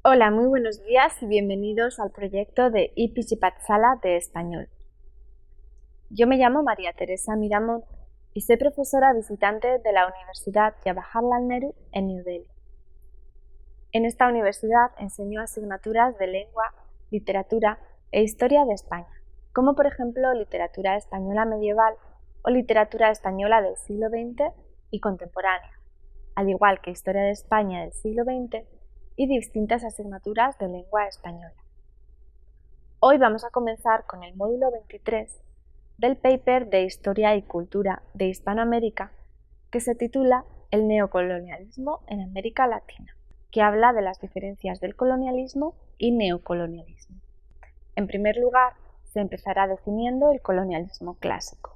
Hola, muy buenos días y bienvenidos al proyecto de Ipichipatzala de español. Yo me llamo María Teresa Miramón y soy profesora visitante de la Universidad Jawaharlal Nehru en New Delhi. En esta universidad enseño asignaturas de lengua, literatura e historia de España, como por ejemplo literatura española medieval o literatura española del siglo XX y contemporánea, al igual que historia de España del siglo XX y distintas asignaturas de lengua española. Hoy vamos a comenzar con el módulo 23 del paper de Historia y Cultura de Hispanoamérica, que se titula El neocolonialismo en América Latina, que habla de las diferencias del colonialismo y neocolonialismo. En primer lugar, se empezará definiendo el colonialismo clásico.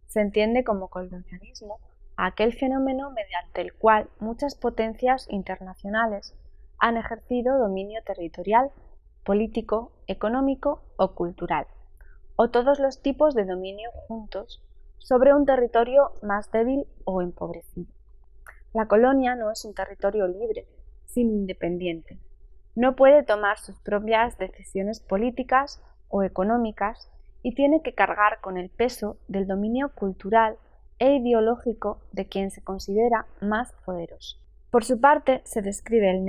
Se entiende como colonialismo a aquel fenómeno mediante el cual muchas potencias internacionales han ejercido dominio territorial, político, económico o cultural, o todos los tipos de dominio juntos, sobre un territorio más débil o empobrecido. La colonia no es un territorio libre, sino independiente. No puede tomar sus propias decisiones políticas o económicas y tiene que cargar con el peso del dominio cultural e ideológico de quien se considera más poderoso. Por su parte, se describe el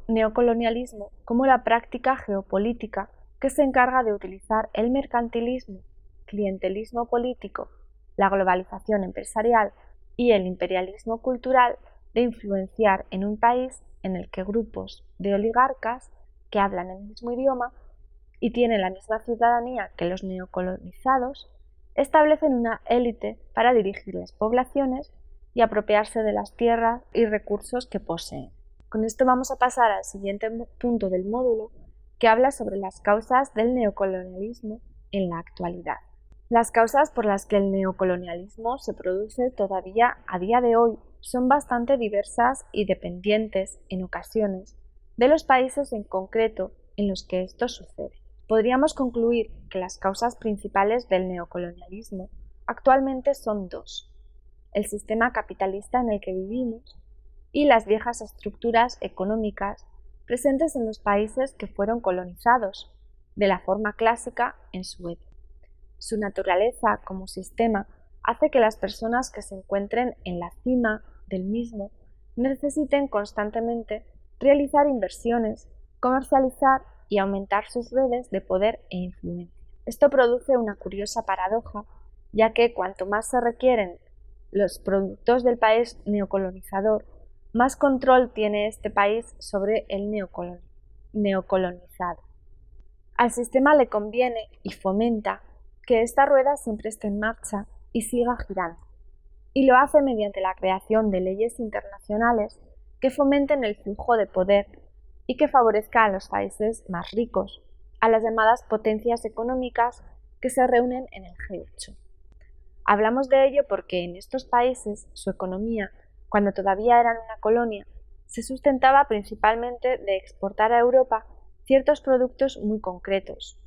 neocolonialismo como la práctica geopolítica que se encarga de utilizar el mercantilismo, clientelismo político, la globalización empresarial y el imperialismo cultural de influenciar en un país en el que grupos de oligarcas que hablan el mismo idioma y tienen la misma ciudadanía que los neocolonizados establecen una élite para dirigir las poblaciones y apropiarse de las tierras y recursos que poseen. Con esto vamos a pasar al siguiente punto del módulo, que habla sobre las causas del neocolonialismo en la actualidad. Las causas por las que el neocolonialismo se produce todavía a día de hoy son bastante diversas y dependientes, en ocasiones, de los países en concreto en los que esto sucede. Podríamos concluir que las causas principales del neocolonialismo actualmente son dos: el sistema capitalista en el que vivimos y las viejas estructuras económicas presentes en los países que fueron colonizados, de la forma clásica en su época. Su naturaleza como sistema hace que las personas que se encuentren en la cima del mismo necesiten constantemente realizar inversiones, comercializar y aumentar sus redes de poder e influencia. Esto produce una curiosa paradoja, ya que cuanto más se requieren los productos del país neocolonizador, más control tiene este país sobre el neocolonizado. Al sistema le conviene y fomenta que esta rueda siempre esté en marcha y siga girando, y lo hace mediante la creación de leyes internacionales que fomenten el flujo de poder y que favorezca a los países más ricos, a las llamadas potencias económicas que se reúnen en el G8. Hablamos de ello porque en estos países su economía, cuando todavía eran una colonia, se sustentaba principalmente de exportar a Europa ciertos productos muy concretos.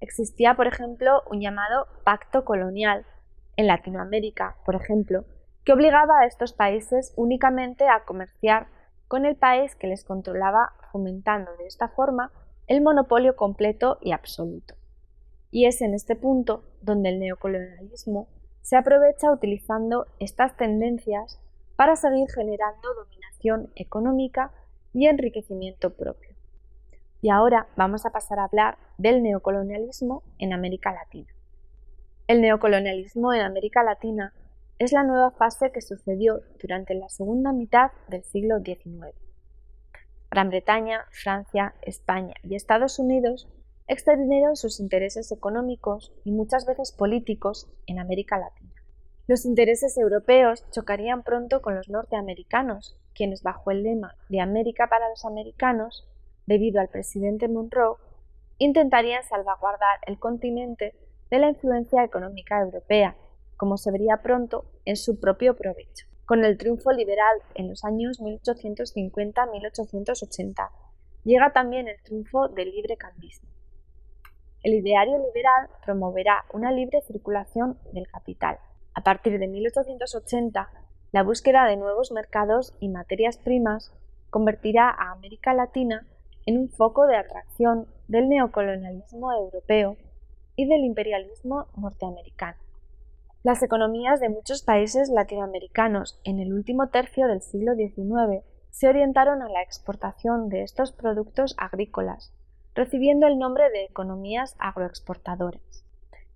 Existía, por ejemplo, un llamado pacto colonial en Latinoamérica, por ejemplo, que obligaba a estos países únicamente a comerciar con el país que les controlaba, fomentando de esta forma el monopolio completo y absoluto. Y es en este punto donde el neocolonialismo se aprovecha utilizando estas tendencias para seguir generando dominación económica y enriquecimiento propio. Y ahora vamos a pasar a hablar del neocolonialismo en América Latina. El neocolonialismo en América Latina es la nueva fase que sucedió durante la segunda mitad del siglo XIX. Gran Bretaña, Francia, España y Estados Unidos extendieron sus intereses económicos y muchas veces políticos en América Latina. Los intereses europeos chocarían pronto con los norteamericanos, quienes bajo el lema de América para los americanos, debido al presidente Monroe, intentarían salvaguardar el continente de la influencia económica europea, como se vería pronto, en su propio provecho. Con el triunfo liberal en los años 1850-1880, llega también el triunfo del librecambismo. El ideario liberal promoverá una libre circulación del capital. A partir de 1880, la búsqueda de nuevos mercados y materias primas convertirá a América Latina en un foco de atracción del neocolonialismo europeo y del imperialismo norteamericano. Las economías de muchos países latinoamericanos en el último tercio del siglo XIX se orientaron a la exportación de estos productos agrícolas, recibiendo el nombre de economías agroexportadoras.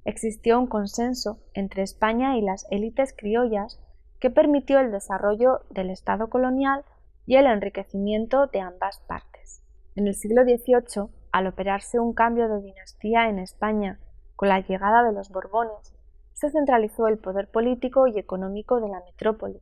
Existió un consenso entre España y las élites criollas que permitió el desarrollo del Estado colonial y el enriquecimiento de ambas partes. En el siglo XVIII, al operarse un cambio de dinastía en España con la llegada de los Borbones, se centralizó el poder político y económico de la metrópoli,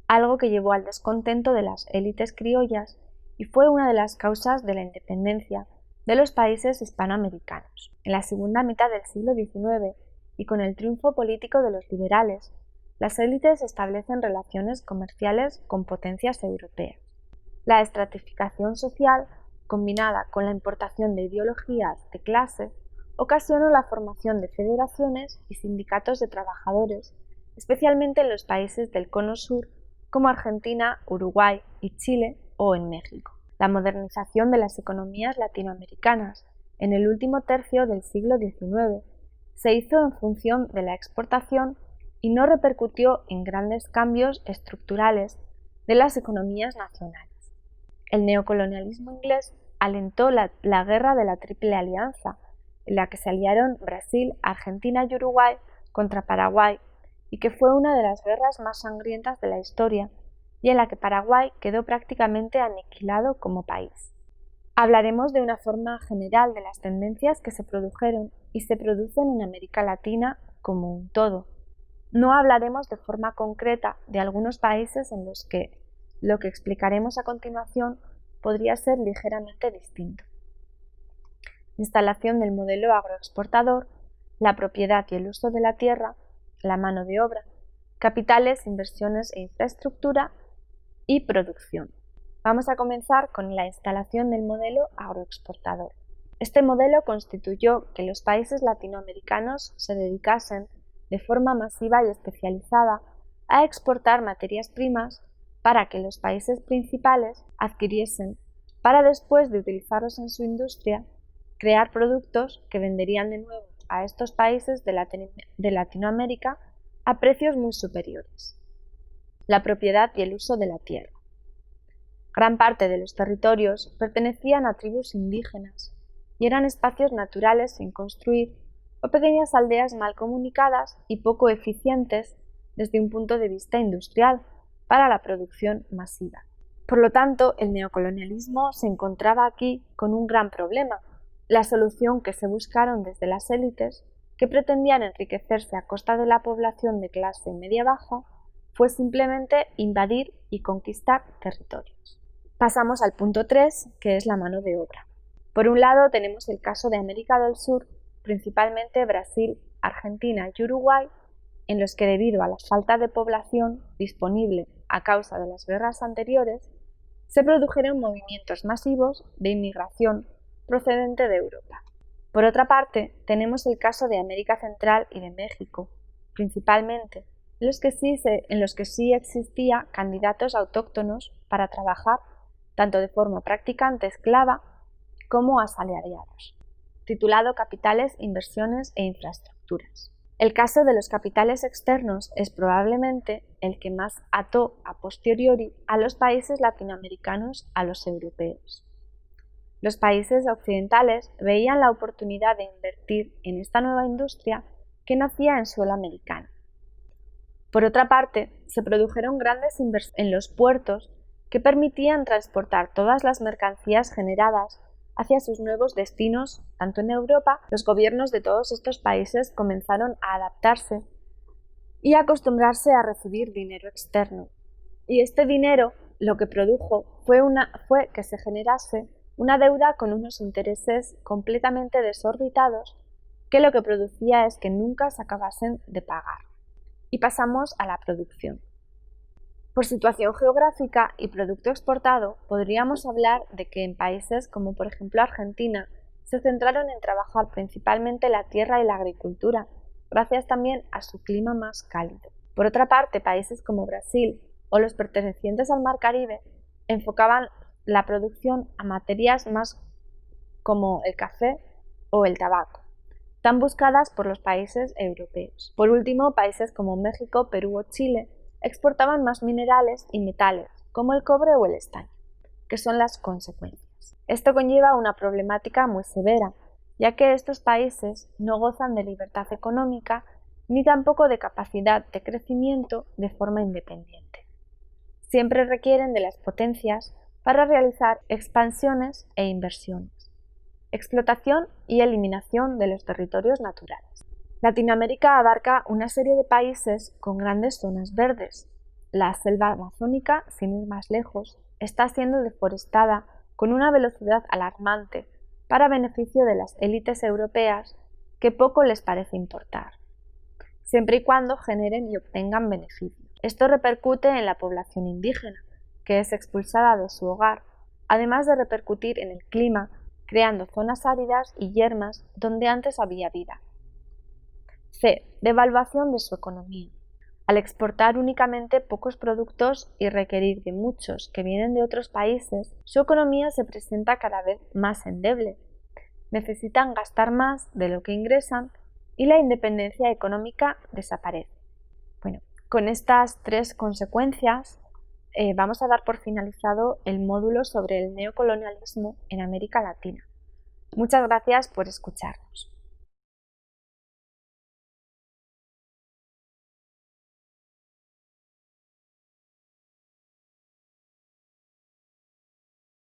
algo que llevó al descontento de las élites criollas y fue una de las causas de la independencia de los países hispanoamericanos. En la segunda mitad del siglo XIX, y con el triunfo político de los liberales, las élites establecen relaciones comerciales con potencias europeas. La estratificación social, combinada con la importación de ideologías de clase, ocasionó la formación de federaciones y sindicatos de trabajadores, especialmente en los países del Cono Sur, como Argentina, Uruguay y Chile, o en México. La modernización de las economías latinoamericanas en el último tercio del siglo XIX se hizo en función de la exportación y no repercutió en grandes cambios estructurales de las economías nacionales. El neocolonialismo inglés alentó la Guerra de la Triple Alianza, en la que se aliaron Brasil, Argentina y Uruguay contra Paraguay, y que fue una de las guerras más sangrientas de la historia, y en la que Paraguay quedó prácticamente aniquilado como país. Hablaremos de una forma general de las tendencias que se produjeron y se producen en América Latina como un todo. No hablaremos de forma concreta de algunos países en los que lo que explicaremos a continuación podría ser ligeramente distinto. Instalación del modelo agroexportador, la propiedad y el uso de la tierra, la mano de obra, capitales, inversiones e infraestructura y producción. Vamos a comenzar con la instalación del modelo agroexportador. Este modelo constituyó que los países latinoamericanos se dedicasen de forma masiva y especializada a exportar materias primas para que los países principales adquiriesen, para después de utilizarlos en su industria, crear productos que venderían de nuevo a estos países de Latinoamérica a precios muy superiores. La propiedad y el uso de la tierra. Gran parte de los territorios pertenecían a tribus indígenas y eran espacios naturales sin construir o pequeñas aldeas mal comunicadas y poco eficientes desde un punto de vista industrial para la producción masiva. Por lo tanto, el neocolonialismo se encontraba aquí con un gran problema. La solución que se buscaron desde las élites, que pretendían enriquecerse a costa de la población de clase media-baja, fue simplemente invadir y conquistar territorios. Pasamos al punto 3, que es la mano de obra. Por un lado tenemos el caso de América del Sur, principalmente Brasil, Argentina y Uruguay, en los que debido a la falta de población disponible a causa de las guerras anteriores, se produjeron movimientos masivos de inmigración procedente de Europa. Por otra parte, tenemos el caso de América Central y de México, principalmente en los que sí existía candidatos autóctonos para trabajar tanto de forma practicante esclava como asalariados, titulado Capitales, Inversiones e Infraestructuras. El caso de los capitales externos es probablemente el que más ató a posteriori a los países latinoamericanos a los europeos. Los países occidentales veían la oportunidad de invertir en esta nueva industria que nacía en suelo americano. Por otra parte, se produjeron grandes inversiones en los puertos que permitían transportar todas las mercancías generadas hacia sus nuevos destinos, tanto en Europa. Los gobiernos de todos estos países comenzaron a adaptarse y a acostumbrarse a recibir dinero externo. Y este dinero lo que produjo fue que se generase una deuda con unos intereses completamente desorbitados que lo que producía es que nunca se acabasen de pagar. Y pasamos a la producción. Por situación geográfica y producto exportado, podríamos hablar de que en países como por ejemplo Argentina se centraron en trabajar principalmente la tierra y la agricultura, gracias también a su clima más cálido. Por otra parte, países como Brasil o los pertenecientes al Mar Caribe enfocaban la producción a materias más como el café o el tabaco, tan buscadas por los países europeos. Por último, países como México, Perú o Chile exportaban más minerales y metales, como el cobre o el estaño, que son las consecuencias. Esto conlleva una problemática muy severa, ya que estos países no gozan de libertad económica ni tampoco de capacidad de crecimiento de forma independiente. Siempre requieren de las potencias para realizar expansiones e inversiones, explotación y eliminación de los territorios naturales. Latinoamérica abarca una serie de países con grandes zonas verdes. La selva amazónica, sin ir más lejos, está siendo deforestada con una velocidad alarmante para beneficio de las élites europeas que poco les parece importar, siempre y cuando generen y obtengan beneficios. Esto repercute en la población indígena, que es expulsada de su hogar, además de repercutir en el clima, creando zonas áridas y yermas donde antes había vida. C. Devaluación de su economía. Al exportar únicamente pocos productos y requerir de muchos que vienen de otros países, su economía se presenta cada vez más endeble. Necesitan gastar más de lo que ingresan y la independencia económica desaparece. Bueno, con estas 3 consecuencias vamos a dar por finalizado el módulo sobre el neocolonialismo en América Latina. Muchas gracias por escucharnos.